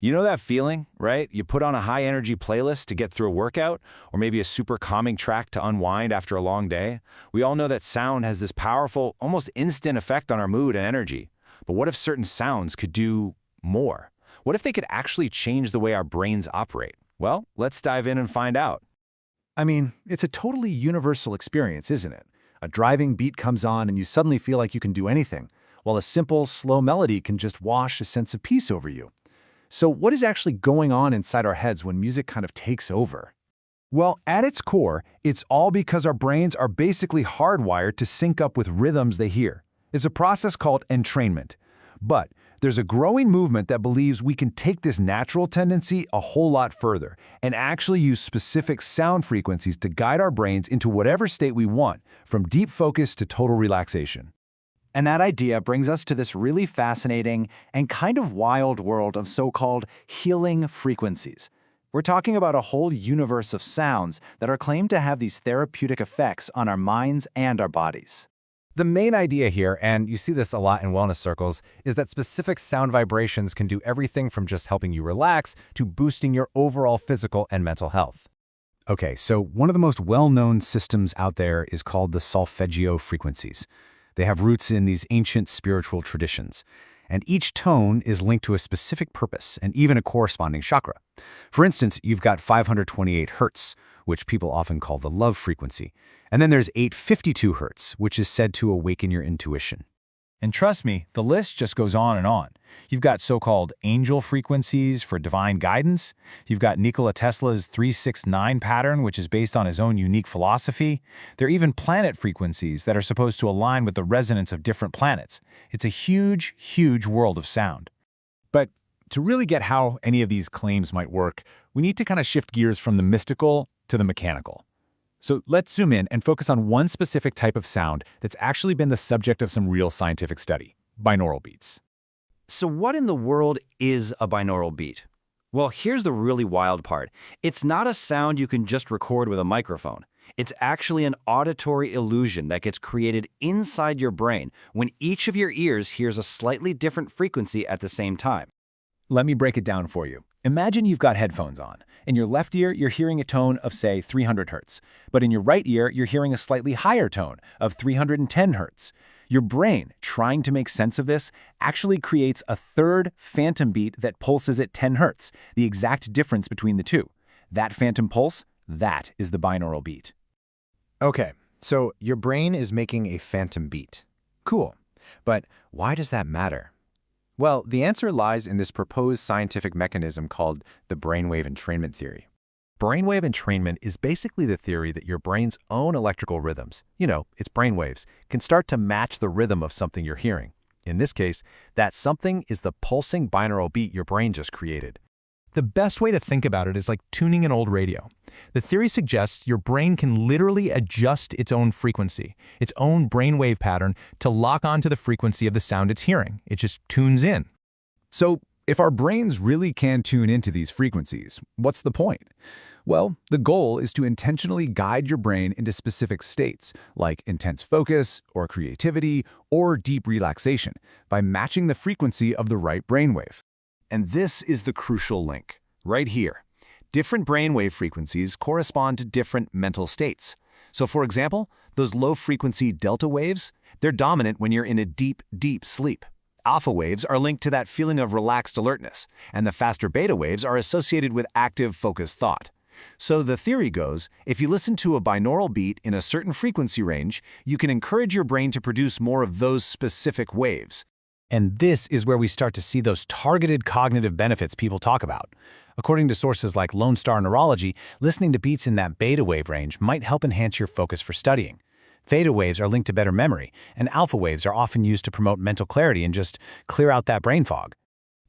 You know that feeling, right? You put on a high-energy playlist to get through a workout, or maybe a super calming track to unwind after a long day. We all know that sound has this powerful, almost instant effect on our mood and energy. But what if certain sounds could do more? What if they could actually change the way our brains operate? Well, let's dive in and find out. I mean, it's a totally universal experience, isn't it? A driving beat comes on and you suddenly feel like you can do anything, while a simple, slow melody can just wash a sense of peace over you. So what is actually going on inside our heads when music kind of takes over? Well, at its core, it's all because our brains are basically hardwired to sync up with rhythms they hear. It's a process called entrainment. But there's a growing movement that believes we can take this natural tendency a whole lot further and actually use specific sound frequencies to guide our brains into whatever state we want, from deep focus to total relaxation. And that idea brings us to this really fascinating and kind of wild world of so-called healing frequencies. We're talking about a whole universe of sounds that are claimed to have these therapeutic effects on our minds and our bodies. The main idea here, and you see this a lot in wellness circles, is that specific sound vibrations can do everything from just helping you relax to boosting your overall physical and mental health. Okay, so one of the most well-known systems out there is called the solfeggio frequencies. They have roots in these ancient spiritual traditions, and each tone is linked to a specific purpose and even a corresponding chakra. For instance, you've got 528 hertz, which people often call the love frequency, and then there's 852 hertz, which is said to awaken your intuition. And trust me, the list just goes on and on. You've got so-called angel frequencies for divine guidance. You've got Nikola Tesla's 369 pattern, which is based on his own unique philosophy. There are even planet frequencies that are supposed to align with the resonance of different planets. It's a huge, huge world of sound. But to really get how any of these claims might work, we need to kind of shift gears from the mystical to the mechanical. So let's zoom in and focus on one specific type of sound that's actually been the subject of some real scientific study: binaural beats. So what in the world is a binaural beat? Well, here's the really wild part. It's not a sound you can just record with a microphone. It's actually an auditory illusion that gets created inside your brain when each of your ears hears a slightly different frequency at the same time. Let me break it down for you. Imagine you've got headphones on. In your left ear, you're hearing a tone of, say, 300 hertz. But in your right ear, you're hearing a slightly higher tone of 310 hertz. Your brain, trying to make sense of this, actually creates a third phantom beat that pulses at 10 hertz, the exact difference between the two. That phantom pulse, that is the binaural beat. Okay, so your brain is making a phantom beat. Cool. But why does that matter? Well, the answer lies in this proposed scientific mechanism called the brainwave entrainment theory. Brainwave entrainment is basically the theory that your brain's own electrical rhythms, its brainwaves, can start to match the rhythm of something you're hearing. In this case, that something is the pulsing binaural beat your brain just created. The best way to think about it is like tuning an old radio. The theory suggests your brain can literally adjust its own frequency, its own brainwave pattern, to lock onto the frequency of the sound it's hearing. It just tunes in. So, if our brains really can tune into these frequencies, what's the point? Well, the goal is to intentionally guide your brain into specific states, like intense focus, or creativity, or deep relaxation, by matching the frequency of the right brainwave. And this is the crucial link, right here. Different brainwave frequencies correspond to different mental states. So for example, those low-frequency delta waves, they're dominant when you're in a deep, deep sleep. Alpha waves are linked to that feeling of relaxed alertness, and the faster beta waves are associated with active, focused thought. So the theory goes, if you listen to a binaural beat in a certain frequency range, you can encourage your brain to produce more of those specific waves. And this is where we start to see those targeted cognitive benefits people talk about. According to sources like Lone Star Neurology, listening to beats in that beta wave range might help enhance your focus for studying. Theta waves are linked to better memory, and alpha waves are often used to promote mental clarity and just clear out that brain fog.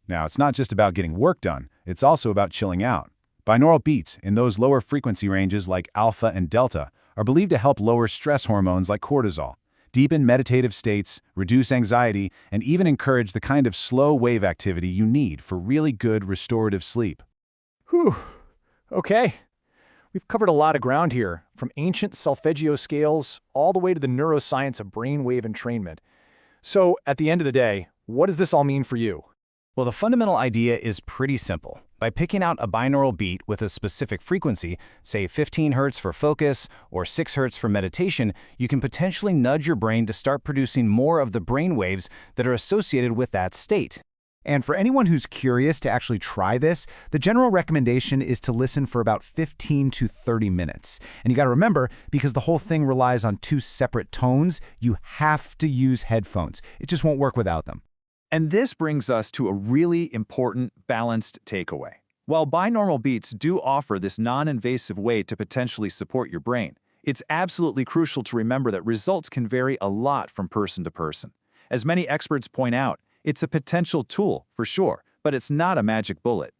Now, it's not just about getting work done, it's also about chilling out. Binaural beats in those lower frequency ranges like alpha and delta are believed to help lower stress hormones like cortisol, deepen meditative states, reduce anxiety, and even encourage the kind of slow wave activity you need for really good restorative sleep. Whew. Okay. We've covered a lot of ground here, from ancient solfeggio scales all the way to the neuroscience of brainwave entrainment. So, at the end of the day, what does this all mean for you? Well, the fundamental idea is pretty simple. By picking out a binaural beat with a specific frequency, say 15 Hz for focus or 6 Hz for meditation, you can potentially nudge your brain to start producing more of the brain waves that are associated with that state. And for anyone who's curious to actually try this, the general recommendation is to listen for about 15 to 30 minutes. And you got to remember, because the whole thing relies on two separate tones, you have to use headphones. It just won't work without them. And this brings us to a really important, balanced takeaway. While binaural beats do offer this non-invasive way to potentially support your brain, it's absolutely crucial to remember that results can vary a lot from person to person. As many experts point out, it's a potential tool, for sure, but it's not a magic bullet.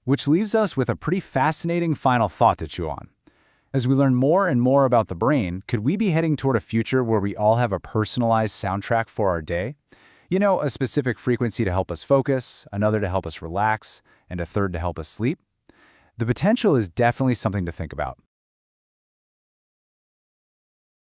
Which leaves us with a pretty fascinating final thought to chew on. As we learn more and more about the brain, could we be heading toward a future where we all have a personalized soundtrack for our day? You know, a specific frequency to help us focus, another to help us relax, and a third to help us sleep? The potential is definitely something to think about.